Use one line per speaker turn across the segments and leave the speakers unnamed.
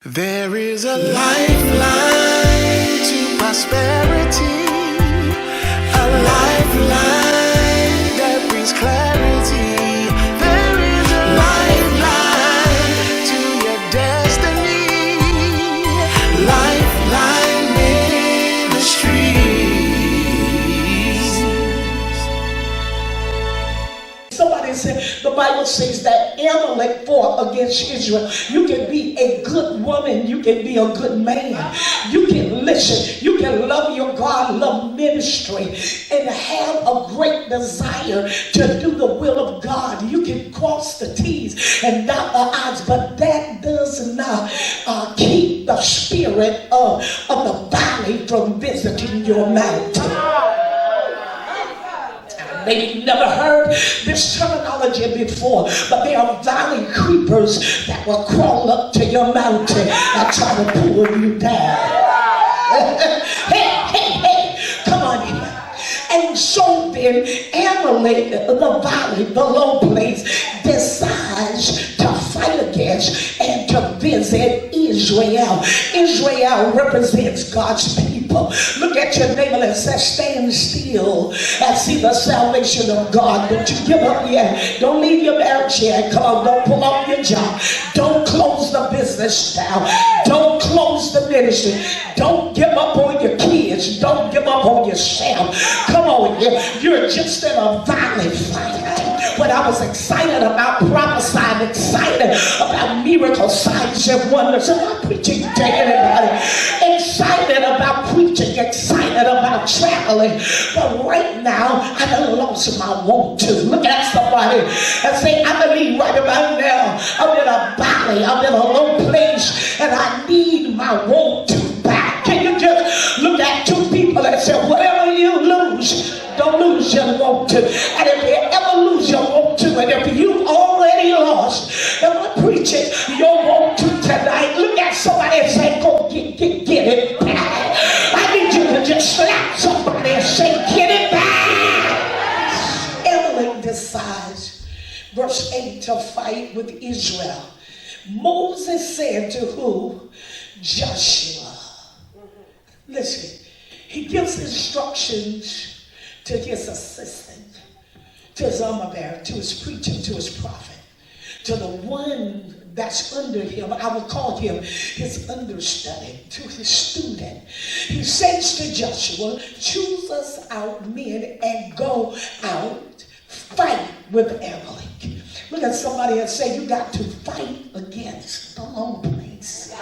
There is a lifeline to prosperity, a lifeline that brings clarity. There is a lifeline to your destiny, lifeline ministries.
Somebody said, the Bible says that Amalek fought against Israel. You can be a good woman. You can be a good man. You can listen. You can love your God, love ministry, and have a great desire to do the will of God. You can cross the T's and dot the I's, but that does not keep the spirit of the valley from visiting your mountain. Maybe you've never heard this terminology before, but there are valley creepers that will crawl up to your mountain and try to pull you down. Hey, come on in. And so then Amalek, the valley, the low place, decides to fight against and to visit Israel. Israel represents God's people. Look at your neighbor and say, stand still and see the salvation of God. Don't you give up yet. Don't leave your marriage yet. Come on, don't pull off your job. Don't close the business down. Don't close the ministry. Don't give up on your kids. Don't give up on yourself. Come on, you're just in a valley fight. When I was excited about prophesying, excited about miracles, signs, and wonders, am I preaching to anybody? Excited about preaching, excited about traveling, but right now I done lost my want to. Look at somebody and say, I believe right about now I'm in a valley, I'm in a low place, and I need my want to back. Can you just look at two people and say, whatever you lose, don't lose your want to. And if you ever lose your want to, and if you've already lost, and I'm preaching your want to tonight, look at somebody and say, go get it back. I need you to just slap somebody and say, get it back. Amalek decides, verse 8, to fight with Israel. Moses said to who? Joshua. Listen, he gives instructions to his assistant, to his armor bearer, to his preacher, to his prophet, to the one that's under him. I would call him his understudy, to his student. He says to Joshua, choose us out men and go out, fight with Amalek. Look at somebody and say, you got to fight against the low place.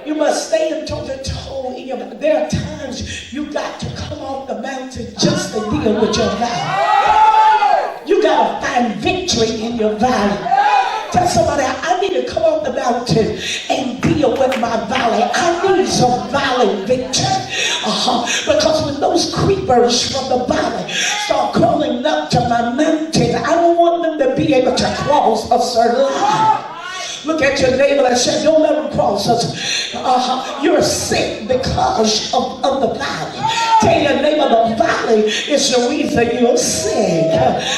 You must stay until the toe in your mouth. There are times you got to come off the mountain just to deal with your valley. You got to find victory in your valley. Tell somebody, I need to come off the mountain and deal with my valley. I need some valley victory. Because when those creepers from the valley start crawling up to my mountain, I don't want them to be able to cross a certain line. Look at your neighbor and say, don't let them cross us. You're sick because of the valley. Tell your neighbor, the valley is the reason you're sick.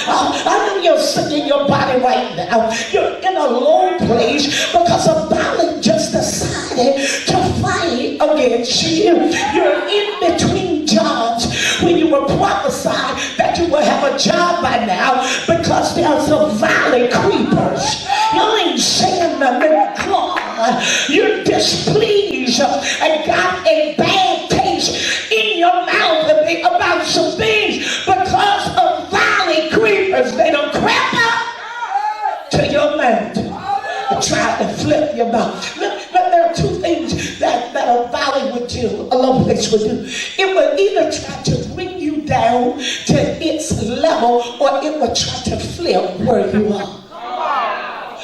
I know you're sick in your body right now. You're in a low place because the valley just decided to fight against you. You're in between jobs when you were prophesied that you will have a job by now because there's a valley creepers. You ain't saying nothing. God, you're displeased and got a bad taste in your mouth about some things because of valley creepers. They don't creep up to your mountain and try to flip your mouth. But there are two things that a valley would do, a low place would do. It would either try to bring you down to its level, or it would try to flip where you are.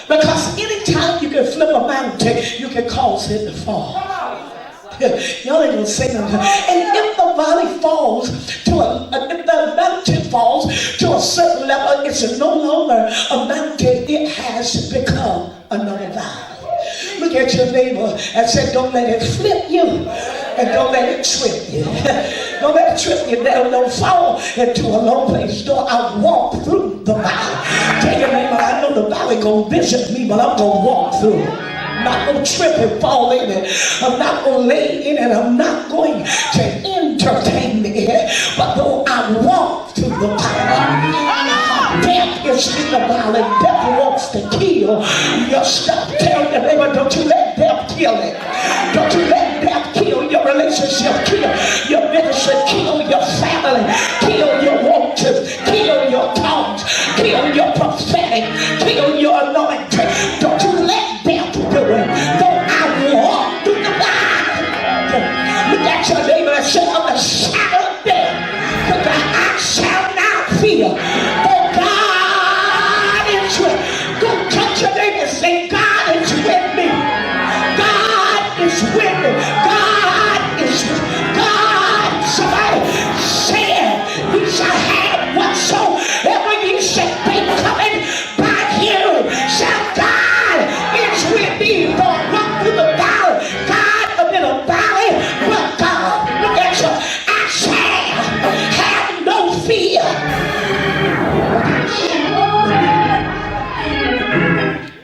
Because anytime you can flip a mountain, you can cause it to fall. Y'all ain't gonna say nothing. And if the valley falls if the mountain falls to a certain level, it's no longer a mountain, it has become another valley. Look at your neighbor and say, don't let it flip you, and don't let it trip you. Don't let it trip you down. Don't fall into a low place. Don't walk through the valley. Tell your neighbor, I know the valley gonna visit me, but I'm gonna walk through. not going to trip and fall in it. I'm not going to lay in it. I'm not going to entertain it. But though I walk through the valley, death is in the valley. Death wants to kill your stuff. Tell your neighbor, don't you let death kill it. Don't you let death kill your relationship, kill your ministry, kill your family, kill your waters, kill your tongues, kill your prophetic, kill your anointing. Don't you let death do it. Though I walk through the valley, look at your neighbor and say, of the shadow of death, but I shall not fear. For God is with me. Go touch your neighbor and say, God is with me. God is with me. God is with me. God, somebody said, we shall have whatsoever ye shall be coming by hearing. Shout, God is with me. Don't walk through the valley. God is in a valley, but God, look at you. I shall have no fear.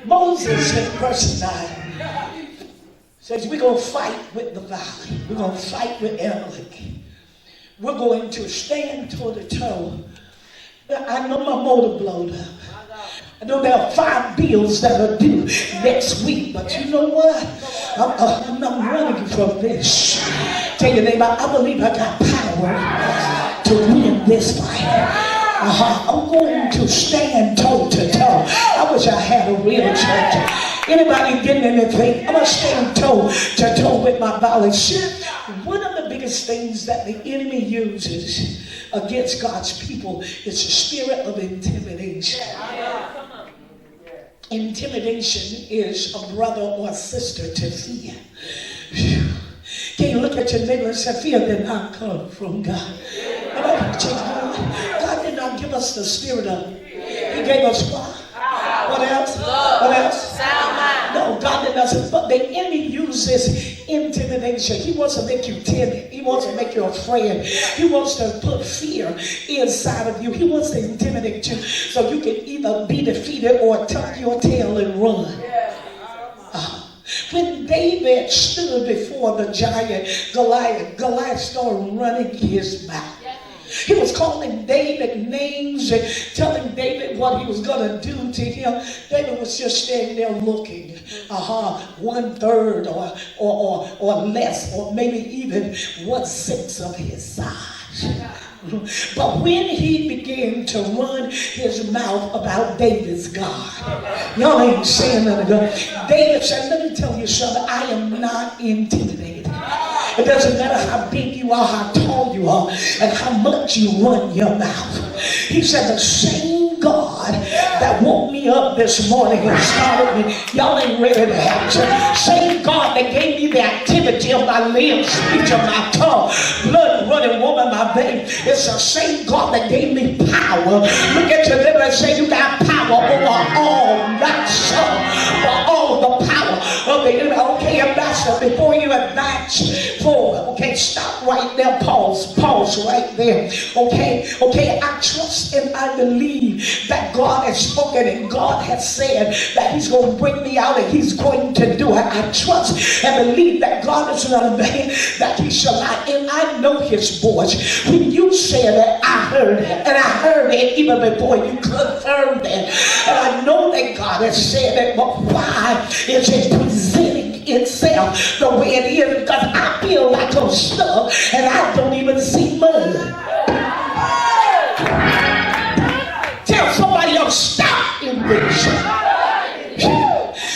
Moses in verse 9 says, we're going to fight with the valley. We're going to fight with Amalek. We're going to stand toe to toe. I know my motor blowed up. I know there are 5 bills that are due next week, but you know what? I'm not running from this. Tell your neighbor, I believe I got power to win this fight. I'm going to stand toe to toe. I wish I had a real church. Anybody getting anything? I'm going to stand toe to toe with my valley. One of the biggest things that the enemy uses against God's people is the spirit of intimidation. Intimidation is a brother or a sister to fear. Can you look at your neighbor and say, fear did not come from God? God did not give us the spirit of it. He gave us what? What else? Love. What else? Sound mind. No, God did not. But the enemy uses intimidation. He wants to make you timid. He wants to make you afraid. He wants to put fear inside of you. He wants to intimidate you so you can either be defeated or tuck your tail and run. When David stood before the giant Goliath started running his mouth. He was calling David names and telling David what he was going to do to him. David was just standing there looking, 1/3 or less, or maybe even 1/6 of his size. But when he began to run his mouth about David's God, y'all ain't saying nothing. David said, let me tell you something, I am not intimidated. It doesn't matter how big you are, how tall you are, and how much you run your mouth. He said, the same God that woke me up this morning and started me, y'all ain't ready to have church. Same God that gave me the activity of my limbs, speech of my tongue, blood running warm in my veins. It's the same God that gave me power. Look at your neighbor and say, you got power over all, not some, but all the power of the enemy. Okay, Ambassador, before you advance forward, okay, stop right there, pause right there. Okay, I trust and I believe that God has spoken and God has said that he's going to bring me out and he's going to do it. I trust and believe that God is not a man that he shall lie, and I know his voice. When you said that, I heard it, and I heard it even before you confirmed it, and I know that God has said it, but why is it presenting itself the way it is? Because I feel like I'm stuck and I don't even see mud. Tell somebody I'm stuck in this.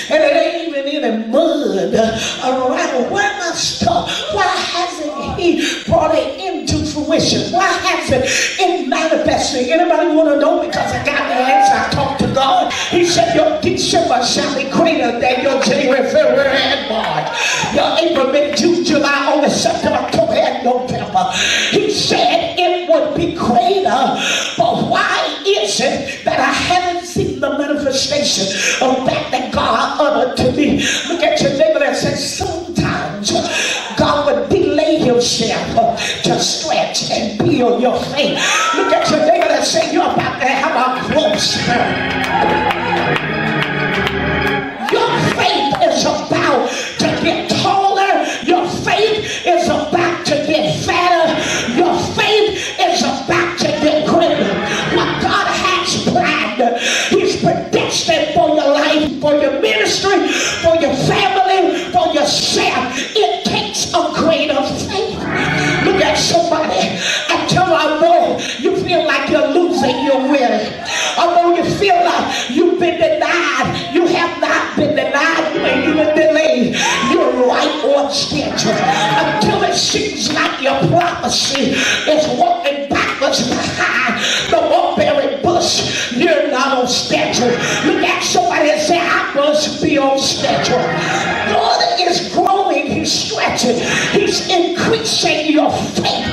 And it ain't even any mud around. Where am I stuck? Why hasn't he brought it into fruition? Why hasn't it manifested? Anybody want to know? Because I got the answer. I talked to God. He said your December shall be greater than your January, February, and March. Your April, May, June, July, August, September, October, and November. He said it would be greater. But why is it that I haven't seen the manifestation of that God uttered to me? Look at your neighbor and say, sometimes God would delay himself to stretch and build your faith. Look at your neighbor and say, you're about to have a growth spurt. Your faith is about prophecy is walking backwards behind the mulberry bush. You're not on schedule. Look at somebody and say, I must be on schedule. God is growing. He's stretching. He's increasing your faith.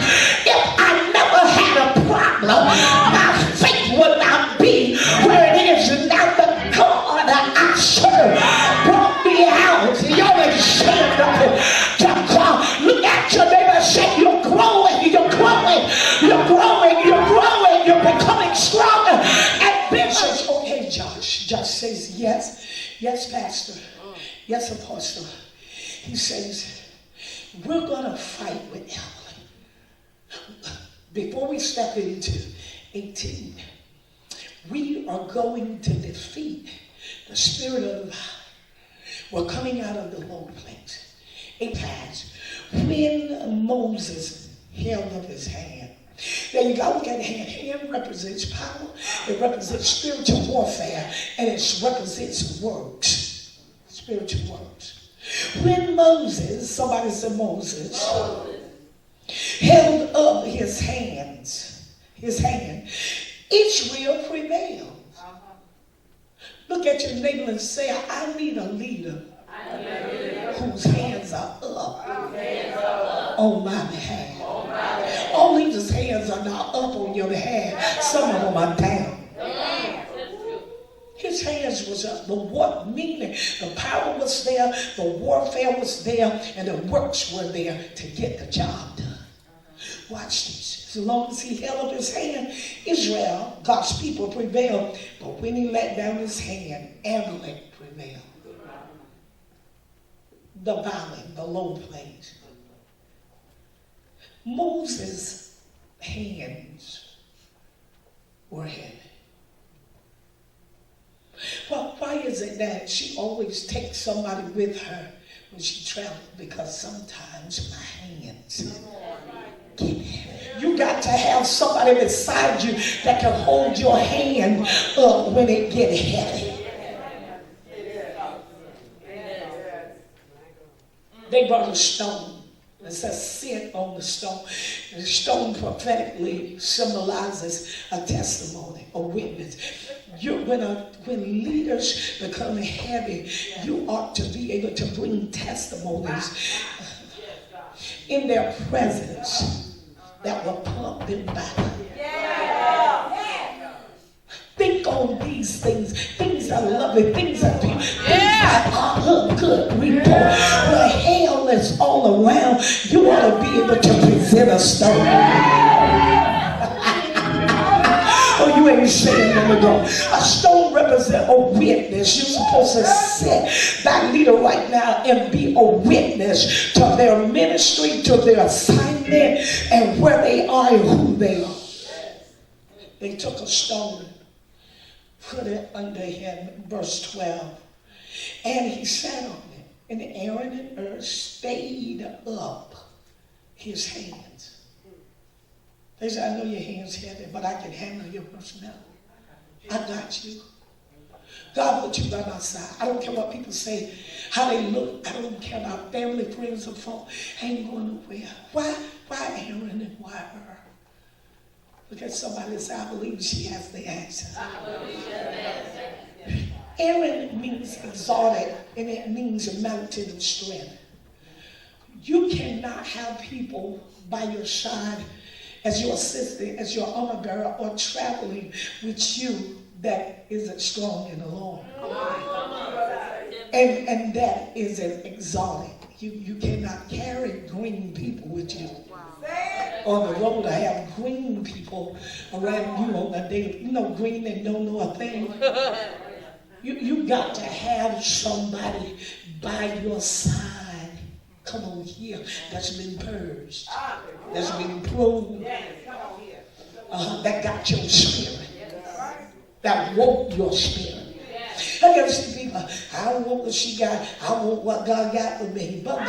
If I never had a problem, my faith would not be where it is now. The God I serve brought me out. Y'all ain't saying nothing to God. Look at your neighbor and say, you're growing, you're growing, you're growing, you're growing, you're becoming stronger. And Ben says, okay, Josh. Josh says, yes, yes, Pastor, yes, Apostle. He says, we're going to fight with Evelyn. Before we step into 18, we are going to defeat the spirit of the valley. We're coming out of the low place. It passed. When Moses held up his hand, there you go, look at the hand. Hand represents power, it represents spiritual warfare, and it represents works, spiritual works. When Moses, somebody said Moses, held up his hand, Israel prevailed. Look at your neighbor and say, I need a leader whose hands are up on my behalf. All leaders' hands are not up on your behalf. Some of them are down. His hands was up. The what? Meaning the power was there, the warfare was there, and the works were there to get the job done. Watch this. As long as he held up his hand, Israel, God's people, prevailed. But when he let down his hand, Amalek prevailed. The valley, the low place. Moses' hands were heavy. Well, why is it that she always takes somebody with her when she travels? Because sometimes my hands get heavy. You got to have somebody beside you that can hold your hand up when it gets heavy. They brought a stone. It says sit on the stone. And the stone prophetically symbolizes a testimony, a witness. When leaders become heavy, you ought to be able to bring testimonies in their presence that will pump them back. Think on these things. Things are lovely. Things are beautiful. Things that are a good report. Where hell is all around, you ought to be able to present a stone. Oh, you ain't saying nothing at all. A stone represents a witness. You're supposed to sit that leader right now and be a witness to their ministry, to their assignment, and where they are and who they are. They took a stone, put it under him, verse 12, and he sat on it. And Aaron and Ur stayed up his hands. They said, I know your hands heavy, but I can handle your personality. I got you. God put you by my side. I don't care what people say, how they look. I don't care about family, friends, or folk. I ain't going nowhere. Why Aaron and why Ur? Look at somebody and say, I believe she has the answer. Aaron means exalted, and it means a mountain of strength. You cannot have people by your side as your assistant, as your armor bearer, or traveling with you that isn't strong in the Lord. And that isn't exalted. You cannot carry green people with you. On the road, I have green people around you on a day. You know, green and don't know a thing. You got to have somebody by your side. Come on here. That's been purged. That's been proved. That got your spirit. That woke your spirit. I gotta see people, I don't want what she got. I want what God got for me. But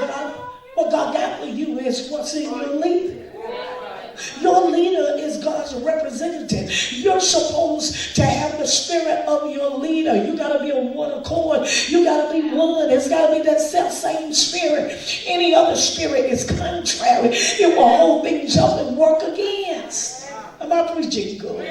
what God got for you is what's in your leader. Your leader is God's representative. You're supposed to have the spirit of your leader. You got to be on one accord. You got to be one. It's got to be that same spirit. Any other spirit is contrary. It will hold things up and work against. Am I preaching good?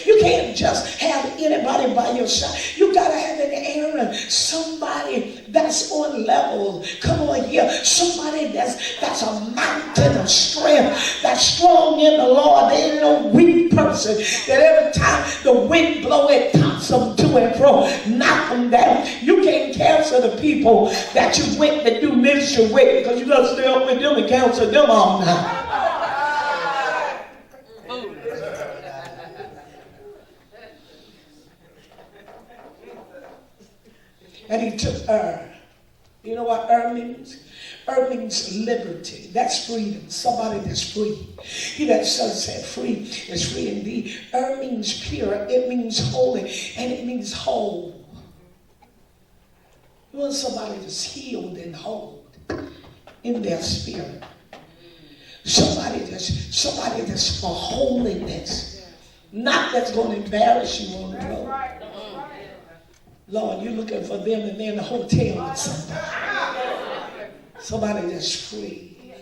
You can't just have anybody by your side. You got to have an Aaron, somebody that's on level. Come on here. Somebody that's a mountain of strength, that's strong in the Lord. There ain't no weak person that every time the wind blow, it tops them to and fro, knock them down. You can't cancel the people that you went to do ministry with, because you got to stay up with them and counsel them all night. And he took You know what means? Means liberty. That's freedom. Somebody that's free. He that said free is free indeed. Means pure. It means holy. And it means whole. You want somebody that's healed and whole in their spirit. Somebody that's for holiness. Not that's going to embarrass you on the road. Lord, you're looking for them and they're in the hotel with somebody. Somebody that's free.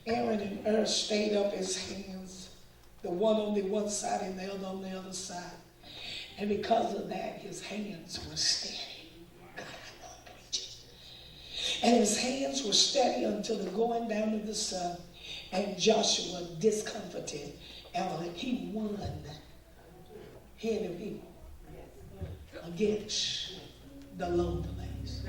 Aaron and Ur stayed up his hands, the one on the one side and the other on the other side. And because of that, his hands were steady. God, I know I'm preaching. And his hands were steady until the going down of the sun. And Joshua discomfited Amalek. He won. Hear the people against the low place.